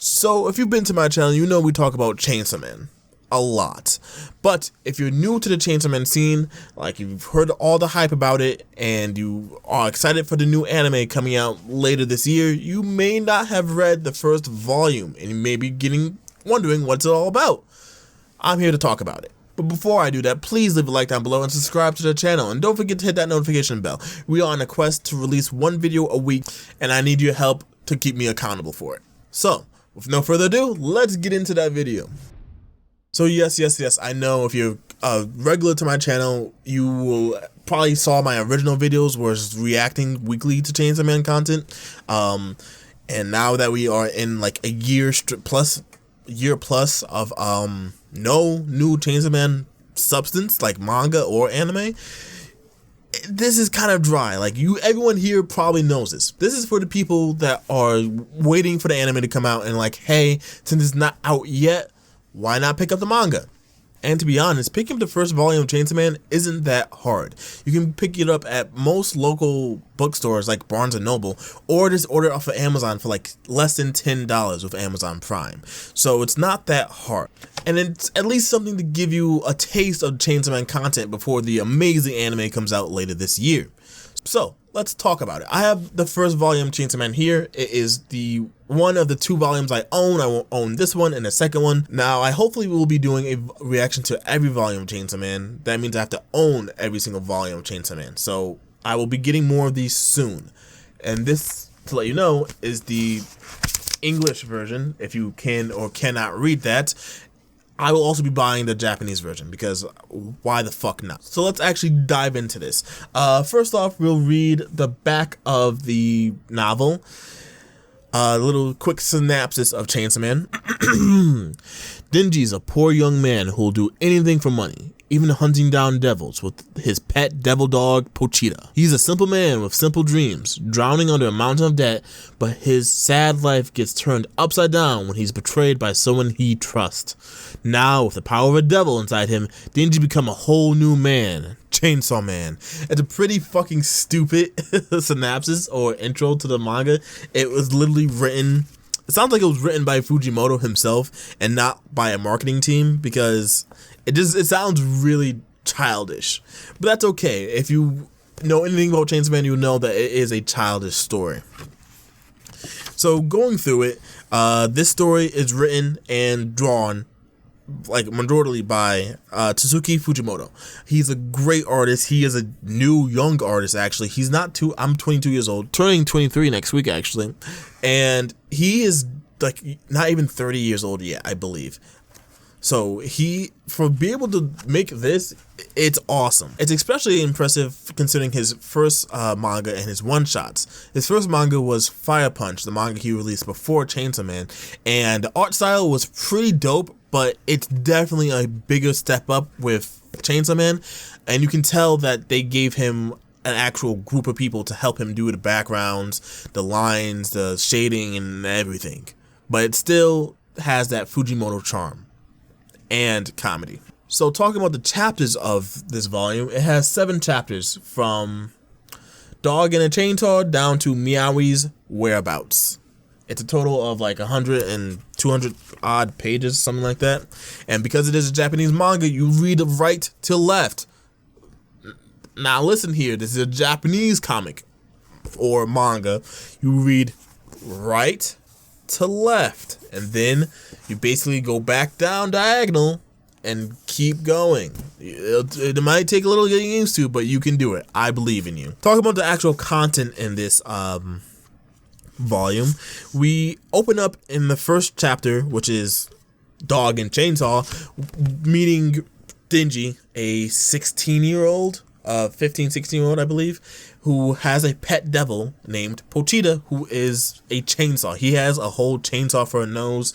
So if you've been to my channel, you know we talk about Chainsaw Man a lot. But if you're new to the Chainsaw Man scene, like you've heard all the hype about it and you are excited for the new anime coming out later this year, you may not have read the first volume and you may be wondering what's it all about. I'm here to talk about it. But before I do that, please leave a like down below and subscribe to the channel, and don't forget to hit that notification bell. We are on a quest to release one video a week and I need your help to keep me accountable for it. So with no further ado, let's get into that video. So yes, I know if you're a regular to my channel, you will probably saw my original videos was reacting weekly to Chainsaw Man content. And now that we are in like a year plus of no new Chainsaw Man substance like manga or anime, this is kind of dry. Like everyone here probably knows this. This is for the people that are waiting for the anime to come out and like, hey, since it's not out yet, why not pick up the manga? And to be honest, picking up the first volume of Chainsaw Man isn't that hard. You can pick it up at most local bookstores like Barnes & Noble, or just order it off of Amazon for like less than $10 with Amazon Prime. So it's not that hard. And it's at least something to give you a taste of Chainsaw Man content before the amazing anime comes out later this year. So let's talk about it. I have the first volume of Chainsaw Man here. It is the one of the two volumes I own. I will own this one and the second one. Now, I hopefully will be doing a reaction to every volume of Chainsaw Man. That means I have to own every single volume of Chainsaw Man. So I will be getting more of these soon. And this, to let you know, is the English version. If you can or cannot read that, I will also be buying the Japanese version because why the fuck not? So let's actually dive into this. First off, we'll read the back of the novel. A little quick synopsis of Chainsaw Man. Denji's a poor young man who'll do anything for money, even hunting down devils with his pet devil dog, Pochita. He's a simple man with simple dreams, drowning under a mountain of debt, but his sad life gets turned upside down when he's betrayed by someone he trusts. Now, with the power of a devil inside him, Denji become a whole new man, Chainsaw Man. It's a pretty fucking stupid synopsis or intro to the manga. It was literally written, it sounds like it was written by Fujimoto himself and not by a marketing team, because it sounds really childish. But that's okay. If you know anything about Chainsaw Man, you know that it is a childish story. So going through it, this story is written and drawn like majorly by Tsuki Fujimoto. He's a great artist. He is a new young artist actually. He's not too, I'm 22 years old, turning 23 next week actually. And he is like not even 30 years old yet, I believe. So for being able to make this, it's awesome. It's especially impressive considering his first manga and his one-shots. His first manga was Fire Punch, the manga he released before Chainsaw Man. And the art style was pretty dope, but it's definitely a bigger step up with Chainsaw Man. And you can tell that they gave him an actual group of people to help him do the backgrounds, the lines, the shading, and everything. But it still has that Fujimoto charm and comedy. So talking about the chapters of this volume, it has 7 chapters from Dog and a Chainsaw down to Meowy's whereabouts. It's a total of like 100 and 200 odd pages, something like that. And because it is a Japanese manga, you read right to left. Now listen here, this is a Japanese comic or manga. You read right to left, and then you basically go back down diagonal and keep going. It might take a little getting used to, but you can do it. I believe in you. Talk about the actual content in this volume. We open up in the first chapter, which is Dog and Chainsaw meeting Denji, a 16-year-old, 16-year-old, I believe, who has a pet devil named Pochita, who is a chainsaw. He has a whole chainsaw for a nose.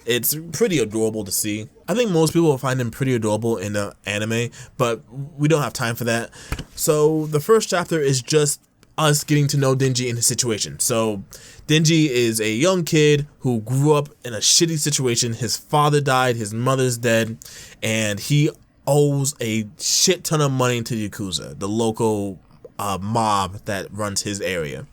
It's pretty adorable to see. I think most people will find him pretty adorable in the anime, but we don't have time for that. So the first chapter is just us getting to know Denji and his situation. So Denji is a young kid who grew up in a shitty situation. His father died, his mother's dead, and he owes a shit ton of money to the Yakuza, the local mob that runs his area.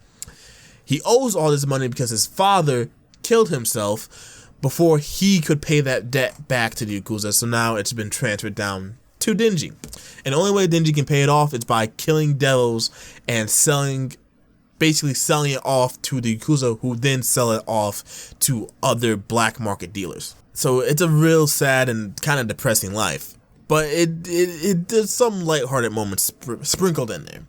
He owes all this money because his father killed himself before he could pay that debt back to the Yakuza, so now it's been transferred down to Denji. And the only way Denji can pay it off is by killing devils and basically selling it off to the Yakuza, who then sell it off to other black market dealers. So it's a real sad and kind of depressing life, but there's some lighthearted moments sprinkled in there.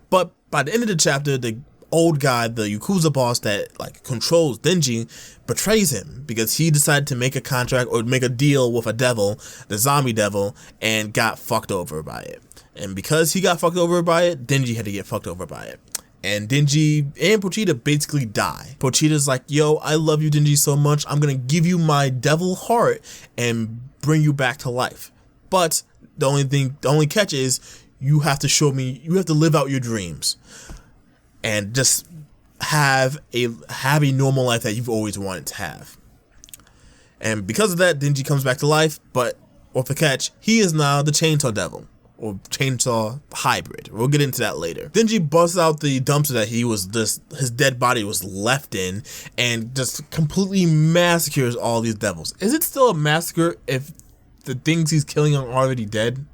But by the end of the chapter, the old guy, the Yakuza boss that controls Denji, betrays him because he decided to make a contract or make a deal with a devil, the zombie devil, and got fucked over by it. And because he got fucked over by it, Denji had to get fucked over by it. And Denji and Pochita basically die. Pochita's like, yo, I love you, Denji, so much. I'm going to give you my devil heart and bring you back to life. But the only catch is you have to live out your dreams and just have a normal life that you've always wanted to have. And because of that, Denji comes back to life, but with the catch, he is now the Chainsaw Devil, or Chainsaw Hybrid. We'll get into that later. Denji busts out the dumpster that his dead body was left in and just completely massacres all these devils. Is it still a massacre if the things he's killing are already dead?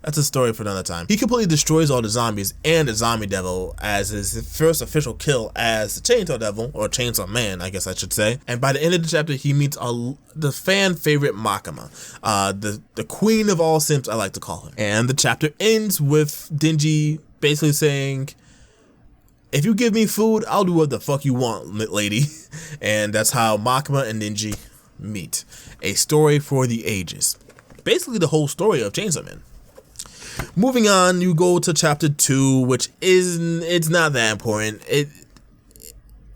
That's a story for another time. He completely destroys all the zombies and the zombie devil as his first official kill as the Chainsaw Devil, or Chainsaw Man, I guess I should say. And by the end of the chapter, he meets the fan favorite Makima, the queen of all simps, I like to call her. And the chapter ends with Denji basically saying, if you give me food, I'll do what the fuck you want, lady. And that's how Makima and Denji meet. A story for the ages. Basically the whole story of Chainsaw Man. Moving on, you go to chapter 2, which it's not that important.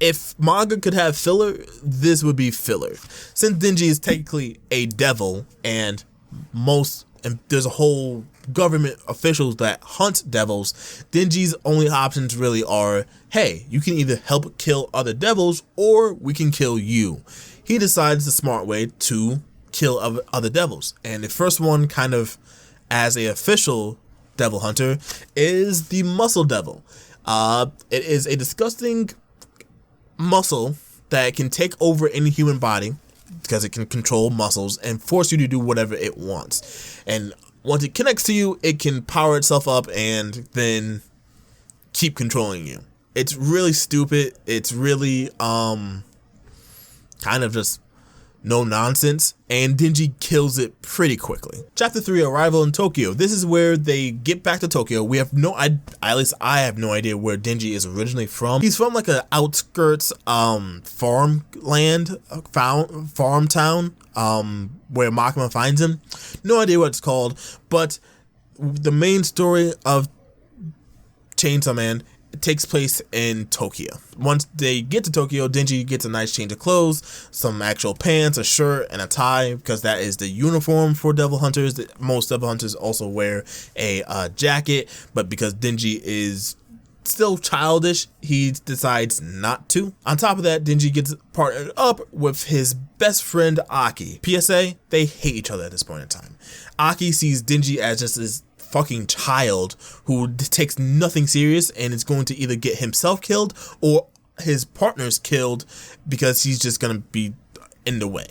If manga could have filler, this would be filler. Since Denji is technically a devil and there's a whole government officials that hunt devils, Denji's only options really are, hey, you can either help kill other devils or we can kill you. He decides the smart way to kill other devils. And the first one kind of as a official devil hunter is the muscle devil. It is a disgusting muscle that can take over any human body because it can control muscles and force you to do whatever it wants. And once it connects to you, it can power itself up and then keep controlling you. It's really stupid. It's really kind of just no nonsense, and Denji kills it pretty quickly. Chapter 3, Arrival in Tokyo. This is where they get back to Tokyo. We have at least I have no idea where Denji is originally from. He's from like an outskirts farm town where Makima finds him. No idea what it's called, but the main story of Chainsaw Man takes place in Tokyo. Once they get to Tokyo, Denji gets a nice change of clothes, some actual pants, a shirt, and a tie, because that is the uniform for devil hunters. Most devil hunters also wear a jacket, but because Denji is still childish, he decides not to. On top of that, Denji gets partnered up with his best friend Aki. PSA, they hate each other at this point in time. Aki sees Denji as just this fucking child who takes nothing serious and is going to either get himself killed or his partners killed because he's just gonna be in the way.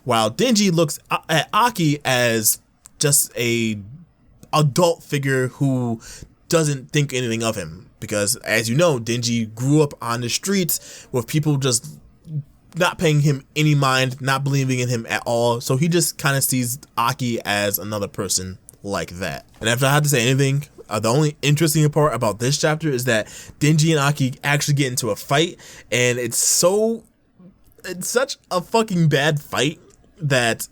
While Denji looks at Aki as just a adult figure who doesn't think anything of him, because as you know, Denji grew up on the streets with people just not paying him any mind, not believing in him at all. So he just kind of sees Aki as another person like that. And if I had to say anything, the only interesting part about this chapter is that Denji and Aki actually get into a fight, and it's such a fucking bad fight that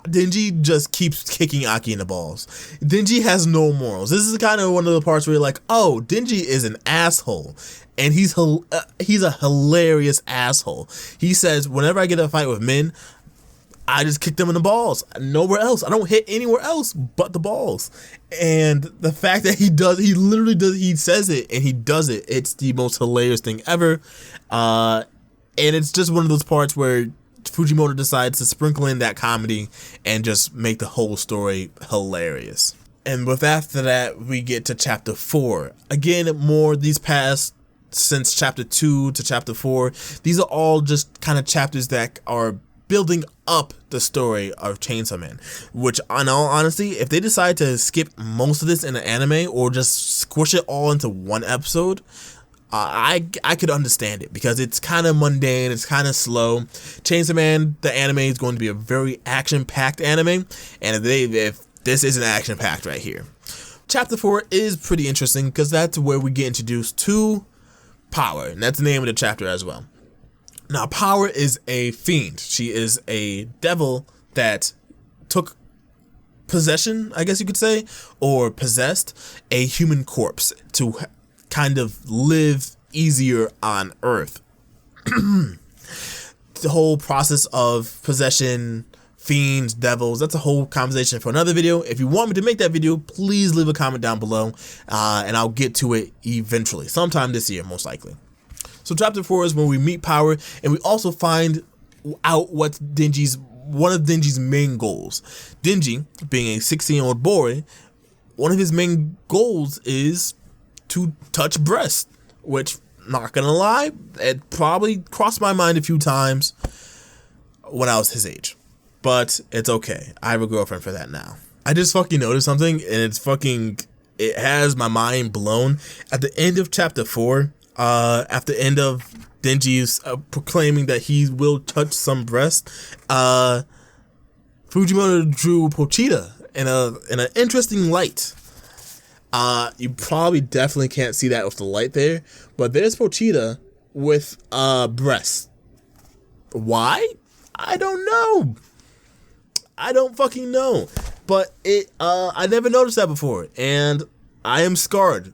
Denji just keeps kicking Aki in the balls. Denji has no morals. This is kind of one of the parts where you're like, oh, Denji is an asshole. And he's a hilarious asshole. He says, whenever I get in a fight with men, I just kick them in the balls. Nowhere else. I don't hit anywhere else but the balls. And the fact that he literally does, he says it and he does it. It's the most hilarious thing ever. And it's just one of those parts where Fujimoto decides to sprinkle in that comedy and just make the whole story hilarious. And with after that, we get to chapter 4. Again, more these past since chapter 2 to chapter 4. These are all just kind of chapters that are building up the story of Chainsaw Man, which, in all honesty, if they decide to skip most of this in an anime or just squish it all into one episode, I could understand it, because it's kind of mundane, it's kind of slow. Chainsaw Man, the anime, is going to be a very action-packed anime, and if this isn't action-packed right here. Chapter 4 is pretty interesting, because that's where we get introduced to Power, and that's the name of the chapter as well. Now, Power is a fiend. She is a devil that took possession, I guess you could say, or possessed a human corpse to kind of live easier on Earth. The whole process of possession, fiends, devils, that's a whole conversation for another video. If you want me to make that video, please leave a comment down below, and I'll get to it eventually, sometime this year, most likely. So chapter 4 is when we meet Power, and we also find out what one of Denji's main goals. Denji, being a 16-year-old boy, one of his main goals is to touch breasts, which, not gonna lie, it probably crossed my mind a few times when I was his age. But it's okay. I have a girlfriend for that now. I just fucking noticed something, and it has my mind blown. At the end of chapter 4, at the end of Denji's proclaiming that he will touch some breast, Fujimoto drew Pochita in an interesting light. You probably definitely can't see that with the light there, but there's Pochita with breasts. Why? I don't know. I don't fucking know. But I never noticed that before, and I am scarred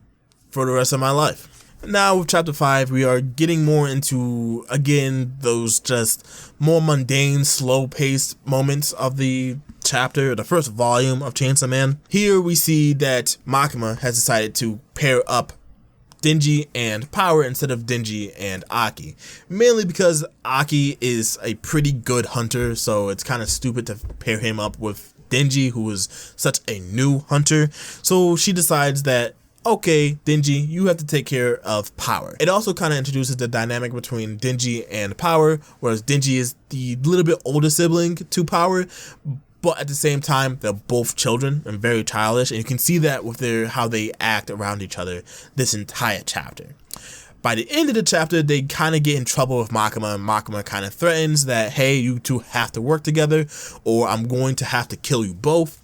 for the rest of my life. Now with chapter 5, we are getting more into, again, those just more mundane, slow-paced moments of the chapter, the first volume of Chainsaw Man. Here we see that Makima has decided to pair up Denji and Power instead of Denji and Aki. Mainly because Aki is a pretty good hunter, so it's kind of stupid to pair him up with Denji, who is such a new hunter. So she decides that, okay, Denji, you have to take care of Power. It also kind of introduces the dynamic between Denji and Power, whereas Denji is the little bit older sibling to Power, but at the same time, they're both children and very childish, and you can see that with how they act around each other this entire chapter. By the end of the chapter, they kind of get in trouble with Makima, and Makima kind of threatens that, hey, you two have to work together, or I'm going to have to kill you both.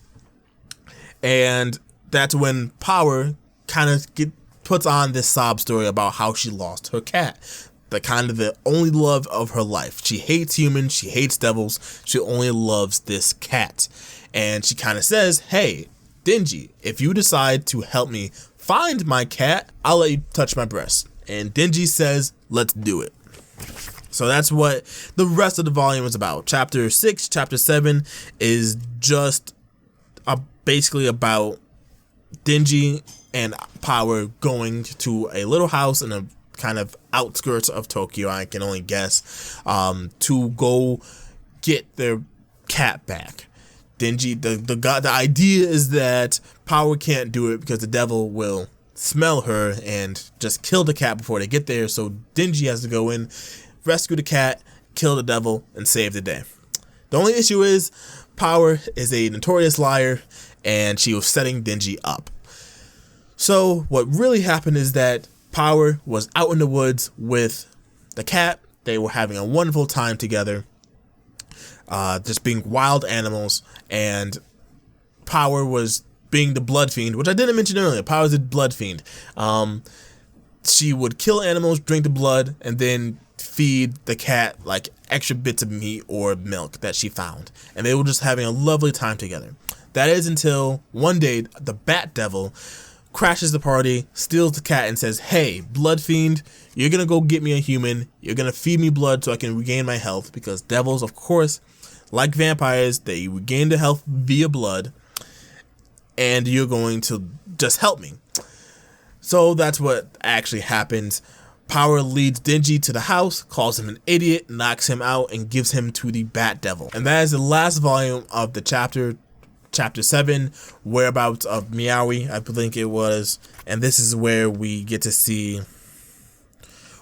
And that's when Power kind of puts on this sob story about how she lost her cat, the only love of her life. She hates humans, she hates devils, she only loves this cat. And she kind of says, hey, Denji, if you decide to help me find my cat, I'll let you touch my breast. And Denji says, let's do it. So that's what the rest of the volume is about. Chapter 6, chapter 7 is just basically about Denji and Power going to a little house in a kind of outskirts of Tokyo, I can only guess, to go get their cat back. Denji, the idea is that Power can't do it because the devil will smell her and just kill the cat before they get there, so Denji has to go in, rescue the cat, kill the devil, and save the day. The only issue is Power is a notorious liar, and she was setting Denji up. So what really happened is that Power was out in the woods with the cat. They were having a wonderful time together, just being wild animals, and Power was being the blood fiend, which I didn't mention earlier. Power's a blood fiend. She would kill animals, drink the blood, and then feed the cat like extra bits of meat or milk that she found, and they were just having a lovely time together. That is until one day the Bat Devil crashes the party, steals the cat, and says, hey, blood fiend, you're gonna go get me a human, you're gonna feed me blood so I can regain my health, because devils, of course, like vampires, they regain their health via blood, and you're going to just help me. So that's what actually happens. Power leads Denji to the house, calls him an idiot, knocks him out, and gives him to the Bat Devil. And that is the last volume of the chapter 7, Whereabouts of Miyawi, I think it was. And this is where we get to see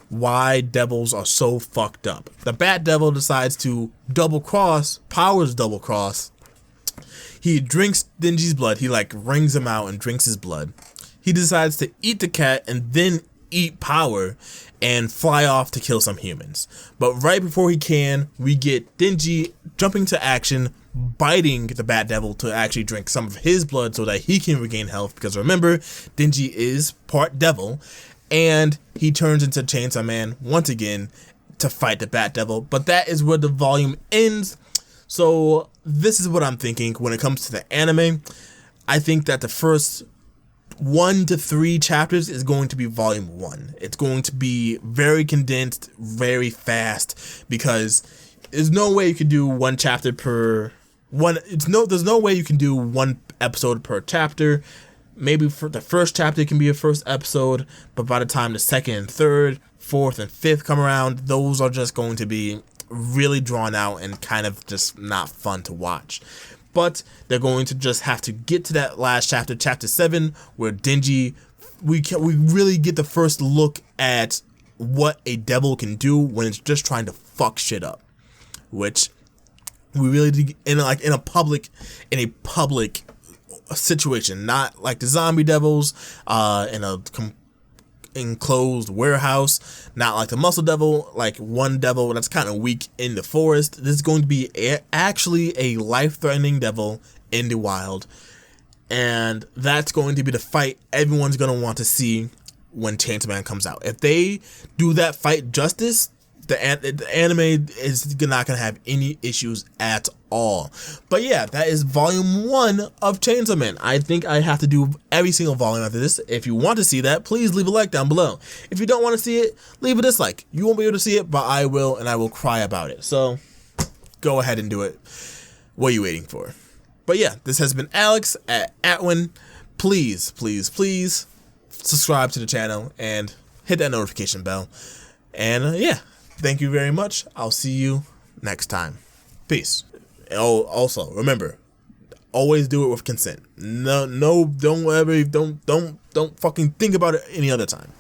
why devils are so fucked up. The Bat Devil decides to Power's double cross. He drinks Denji's blood. He like wrings him out and drinks his blood. He decides to eat the cat and then eat Power and fly off to kill some humans. But right before he can, we get Denji jumping to action, biting the Bat Devil to actually drink some of his blood so that he can regain health, because remember, Denji is part devil, and he turns into Chainsaw Man once again to fight the Bat Devil. But that is where the volume ends. So this is what I'm thinking when it comes to the anime. I think that the first 1 to 3 chapters is going to be volume 1. It's going to be very condensed, very fast, because there's no way you could do one chapter per one. There's no way you can do one episode per chapter. Maybe for the first chapter it can be a first episode, but by the time the second and third, fourth and fifth come around, those are just going to be really drawn out and kind of just not fun to watch. But they're going to just have to get to that last chapter, chapter 7, where Denji, we really get the first look at what a devil can do when it's just trying to fuck shit up, which we really in a public situation, not like the zombie devils in a enclosed warehouse, not like the muscle devil, like one devil that's kind of weak in the forest. This is going to be actually a life-threatening devil in the wild, and that's going to be the fight everyone's going to want to see when Chainsaw Man comes out. If they do that fight justice, the anime is not going to have any issues at all. But yeah, that is volume 1 of Chainsaw Man. I think I have to do every single volume after this. If you want to see that, please leave a like down below. If you don't want to see it, leave a dislike. You won't be able to see it, but I will, and I will cry about it. So go ahead and do it. What are you waiting for? But yeah, this has been Alex at ATWin. Please, please, please subscribe to the channel and hit that notification bell. And yeah, thank you very much. I'll see you next time. Peace. Oh, also remember, always do it with consent. No, don't fucking think about it any other time.